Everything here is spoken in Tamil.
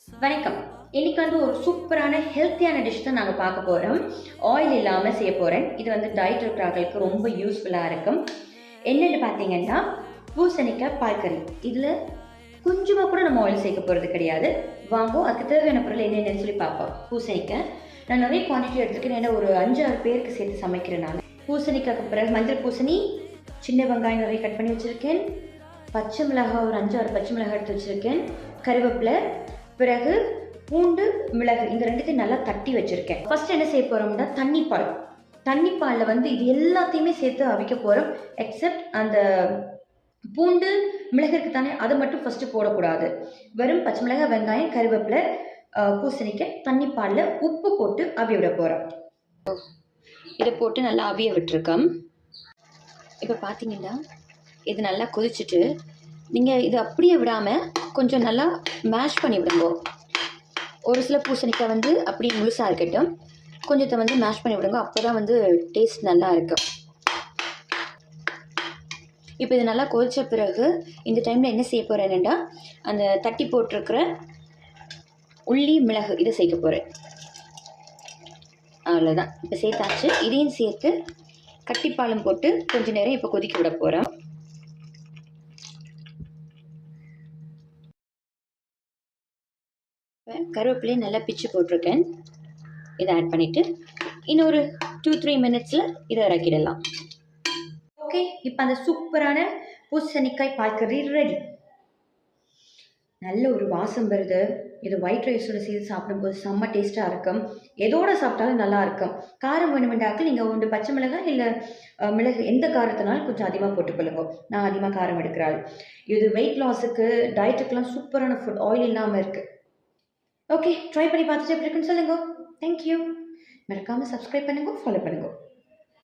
வணக்கம். இன்னைக்கு ஒரு சூப்பரான ஹெல்த்தியான டிஷ் தான் நாங்கள் பார்க்க போகிறோம். ஆயில் இல்லாமல் செய்ய போகிறேன். இது டயட் இருக்கிறவங்களுக்கு ரொம்ப யூஸ்ஃபுல்லாக இருக்கும். என்னென்னு பார்த்தீங்கன்னா, பூசணிக்காய் பால் கறி. இதில் கொஞ்சமாக கூட நம்ம ஆயில் சேர்க்க போகிறது கிடையாது. வாங்க, அதுக்கு தேவையான பொருள் என்னென்னு சொல்லி பார்ப்போம். பூசணிக்காய் நான் நிறைய குவான்டிட்டி எடுத்துருக்கேன். ஏன்னா ஒரு 5-6 பேருக்கு சேர்த்து சமைக்கிறேன் நான். பூசணிக்காய்க்கு பிறகு மஞ்சள் பூசணி, சின்ன வெங்காயம் நிறைய கட் பண்ணி வச்சுருக்கேன், பச்சை மிளகாய் ஒரு 5-6 பச்சை மிளகாய் எடுத்து வச்சுருக்கேன், கருவேப்பிலை, பிறகு பூண்டு, மிளகு இந்த ரெண்டுத்தையும் நல்லா தட்டி வச்சுருக்கேன். ஃபர்ஸ்ட் என்ன செய்ய போகிறோம்னா, தண்ணிப்பாலில் இது எல்லாத்தையுமே சேர்த்து அவிக்க போகிறோம். எக்ஸப்ட் அந்த பூண்டு மிளகு இருக்கு தானே, அதை மட்டும் ஃபஸ்ட்டு போடக்கூடாது. வெறும் பச்சை மிளகாய், வெங்காயம், கருவேப்பிலை, பூசணிக்காய் தண்ணிப்பாலில் உப்பு போட்டு அவிய விட போகிறோம். இதை போட்டு நல்லா அவிய விட்டுருக்கோம். இப்போ பார்த்தீங்கன்னா இது நல்லா கொதிச்சுட்டு, நீங்கள் இது அப்படியே விடாமல் கொஞ்சம் நல்லா மேஷ் பண்ணி விடுங்க. ஒரு சில பூசணிக்காய் அப்படியே முழுசாக இருக்கட்டும், கொஞ்சத்தை மேஷ் பண்ணி விடுங்க. அப்போ தான் டேஸ்ட் நல்லா இருக்கும். இப்போ இது நல்லா கொதித்த பிறகு இந்த டைமில் என்ன செய்ய போகிறேன்னா, அந்த தட்டி போட்டிருக்கிற உள்ளி, மிளகு இதை சேர்க்க போகிறேன். அவ்வளோதான். இப்போ சேர்த்தாச்சு. இதையும் சேர்த்து கட்டிப்பாலும் போட்டு கொஞ்சம் நேரம் இப்போ கொதிக்க விட போகிறோம். கருவேப்பிலையும் நல்லா பிச்சு போட்டிருக்கேன். இதை ஆட் பண்ணிவிட்டு இன்னொரு 2-3 மினிட்ஸில் இதை இறக்கிடலாம். ஓகே, இப்போ அந்த சூப்பரான பூசணிக்காய் பால் கறி ரெடி. நல்ல ஒரு வாசம் வருது. இது ஒயிட் ரைஸோட சேர்த்து சாப்பிடும்போது செம்ம டேஸ்ட்டாக இருக்கும். எதோட சாப்பிட்டாலும் நல்லா இருக்கும். காரம் வேணுமெண்டாக்க நீங்கள் பச்சை மிளகாய் இல்லை மிளகு எந்த காரத்தினாலும் கொஞ்சம் அதிகமாக போட்டுக்கொள்ளுங்க. நான் அதிகமாக காரம் எடுக்கிறாள். இது வெயிட் லாஸுக்கு, டயட்டுக்கெலாம் சூப்பரான ஃபுட், ஆயில் இல்லாமல் இருக்குது. ஓகே, ட்ரை பண்ணி பார்த்துட்டு எப்படி இருக்குன்னு சொல்லுங்க. தேங்க்யூ. மறக்காமல் சப்ஸ்கிரைப் பண்ணுங்க, ஃபாலோ பண்ணுங்க.